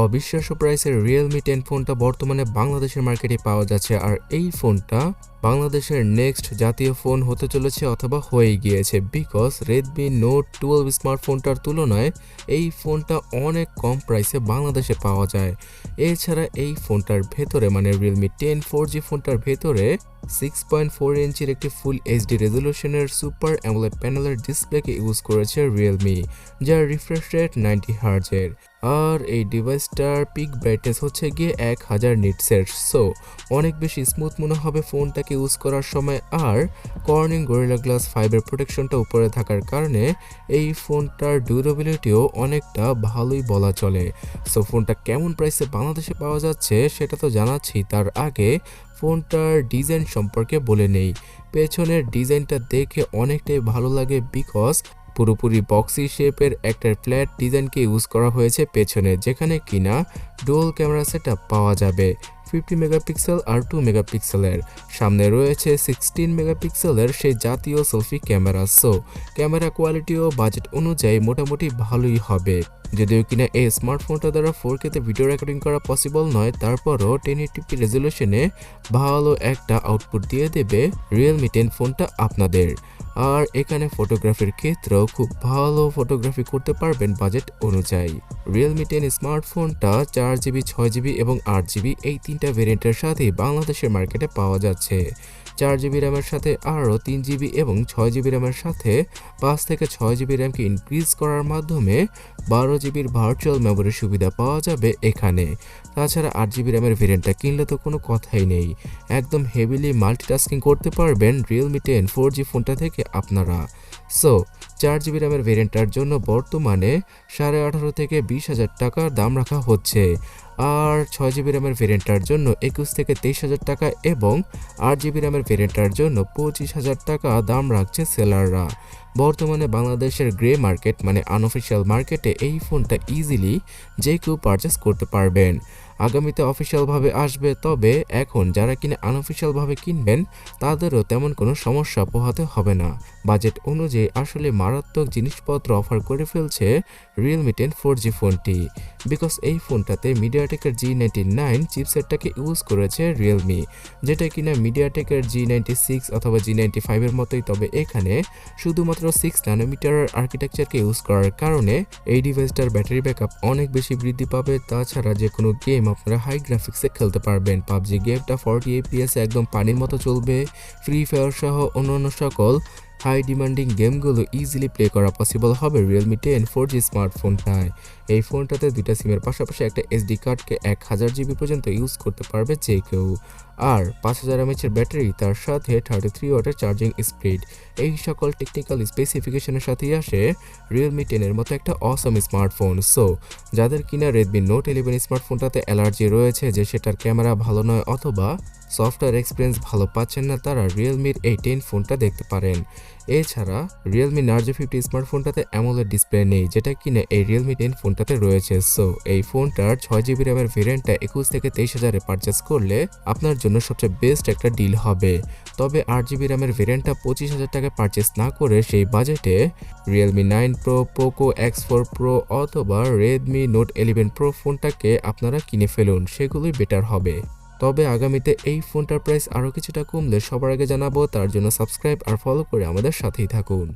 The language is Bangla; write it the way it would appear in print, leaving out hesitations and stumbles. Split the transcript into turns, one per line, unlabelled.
অবিশ্বাস্য প্রাইসের Realme 10 ফোনটা বর্তমানে বাংলাদেশের মার্কেটে পাওয়া যাচ্ছে, আর এই ফোনটা বাংলাদেশের নেক্সট জাতীয় ফোন হতে চলেছে অথবা হয়ে গিয়েছে। বিকজ Redmi Note 12 স্মার্টফোনটার তুলনায় এই ফোনটা অনেক কম প্রাইসে বাংলাদেশে পাওয়া যায়। এছাড়া এই ফোনটার ভেতরে মানে Realme 10 4G ফোনটার ভেতরে 6.4 ইঞ্চির একটি ফুল এইচডি রেজলিউশনের সুপার অ্যামোলেড প্যানেলের ডিসপ্লেকে ইউজ করেছে Realme, যার রিফ্রেশ রেট 90 হার্জের। আর এই ডিভাইসটার পিক ব্রাইটনেস হচ্ছে গিয়ে 1000 নিটসের। সো অনেক বেশি স্মুথ মনে হবে ফোনটাকে ইউজ করার সময়। আর কর্নিং গরিলা গ্লাস 5 এর প্রোটেকশনটা উপরে থাকার কারণে এই ফোনটার ডিউরেবিলিটিও অনেকটা ভালোই বলা চলে। সো ফোনটা কেমন প্রাইসে বাংলাদেশে পাওয়া যাচ্ছে সেটা তো জানাচ্ছি, তার আগে ফোনটার ডিজাইন সম্পর্কে বলে নেই। পেছনের ডিজাইনটা দেখে অনেকটাই ভালো লাগে, বিকজ পুরোপুরি বক্সি শেপের একটা ফ্ল্যাট ডিজাইনকে ইউজ করা হয়েছে পেছনে, যেখানে কিনা ডুয়াল ক্যামেরা সেটআপ পাওয়া যাবে 50 মেগাপিক্সেল আর 2 মেগাপিক্সেলের। সামনে রয়েছে 16 মেগাপিক্সেলের সেই জাতীয় সেলফি ক্যামেরা। সো ক্যামেরা কোয়ালিটিও বাজেট অনুযায়ী মোটামুটি ভালোই হবে। যদিও কিনা এই স্মার্টফোনটা দ্বারা 4K তে ভিডিও রেকর্ডিং করা পসিবল নয়, তারপরও 1080p রেজলিউশনে ভালো একটা আউটপুট দিয়ে দেবে Realme 10 ফোনটা আপনাদের। আর এখানে ফটোগ্রাফির ক্ষেত্রেও খুব ভালো ফটোগ্রাফি করতে পারবেন বাজেট অনুযায়ী। Realme 10 স্মার্টফোনটা 4GB 6GB এবং 8GB এই তিনটা ভেরিয়েন্টের সাথে বাংলাদেশের মার্কেটে পাওয়া যাচ্ছে। 4GB র্যামের সাথে আরও 3GB এবং 6GB র্যামের সাথে 5 থেকে 6GB র্যামকে ইনক্রিজ করার মাধ্যমে 12GBর ভার্চুয়াল মেমোরির সুবিধা পাওয়া যাবে এখানে। তাছাড়া 8GB র্যামের ভেরিয়েন্টটা কিনলে তো কোনো কথাই নেই, একদম হেভিলি মাল্টিটাস্কিং করতে পারবেন Realme 10 4G ফোনটা থেকে আপনারা। সো 4GB র্যামের ভেরিয়েন্টটার জন্য বর্তমানে 18,500 থেকে 20,000 টাকার দাম রাখা হচ্ছে। আর 6GB র্যামের ভেরিয়েন্টটার জন্য 21 থেকে 23,000 টাকা এবং 8GB র্যামের ভেরিয়েন্টটার জন্য 25,000 টাকা দাম রাখছে সেলাররা। বর্তমানে বাংলাদেশের গ্রে মার্কেট মানে আনঅফিশিয়াল মার্কেটে এই ফোনটা ইজিলি যে কেউ পারচেস করতে পারবেন। আগামীতে অফিসিয়ালভাবে আসবে, তবে এখন যারা কিনে আনঅফিশিয়ালভাবে কিনবেন তাদেরও তেমন কোনো সমস্যা পোহাতে হবে না। বাজেট অনুযায়ী আসলে মারাত্মক জিনিসপত্র অফার করে ফেলছে Realme 10 4G ফোনটি, বিকজ এই ফোনটাতে মিডিয়াটেকের G99 চিপসেটটাকে ইউজ করেছে Realme, যেটা কিনা মিডিয়াটেকের G96 অথবা G95 এর মতোই, তবে এখানে শুধুমাত্র 6 ন্যানোমিটারের আর্কিটেকচারকে ইউজ করার কারণে এই ডিভাইসটার ব্যাটারি ব্যাকআপ অনেক বেশি বৃদ্ধি পাবে। তাছাড়া যে কোনো গেম আপনারা হাই গ্রাফিক্সে খেলতে পারবেন। পাবজি গেমটা 40 FPS একদম পানির মতো চলবে। ফ্রি ফায়ার সহ অন্যান্য সকল হাই ডিমান্ডিং গেমগুলো ইজিলি প্লে করা পসিবল হবে Realme 10 4G স্মার্টফোনটায়। এই ফোনটাতে দুইটা সিমের পাশাপাশি একটা এসডি কার্ডকে 1000GB পর্যন্ত ইউজ করতে পারবে যে কেউ। আর 5000 mAh ব্যাটারি, তার সাথে 33 ওয়াটের চার্জিং স্পিড, এই সকল টেকনিক্যাল স্পেসিফিকেশনের সাথেই আসে Realme 10 এর মতো একটা অসম স্মার্টফোন। সো যাদের কিনা Redmi Note 11 স্মার্টফোনটাতে অ্যালার্জি রয়েছে যে সেটার ক্যামেরা ভালো নয় অথবা সফটওয়্যার এক্সপিরিয়েন্স ভালো পাচ্ছেন না, তারা Realmeর এই 10 ফোনটা দেখতে পারেন। এছাড়া Realme Narzo 50 স্মার্টফোনটাতে অ্যামোলেড ডিসপ্লে নেই, যেটা কিনা এই Realme 10 ফোনটাতে রয়েছে। সো এই ফোনটার 6GB র্যামের ভেরিয়েন্টটা 21 থেকে 23,000-এ পারচেস করলে আপনার জন্য সবচেয়ে বেস্ট একটা ডিল হবে। তবে 8GB র্যামের ভেরিয়েন্টটা 25,000 টাকায় পারচেস না করে সেই বাজেটে Realme 9 Pro, Poco X4 Pro অথবা Redmi Note 11 Pro ফোনটাকে আপনারা কিনে ফেলুন, সেগুলোই বেটার হবে। তবে আগামীতে এই ফোনটার প্রাইস আরও কিছুটা কমলে সবার আগে জানাবো, তার জন্য সাবস্ক্রাইব আর ফলো করে আমাদের সাথেই থাকুন।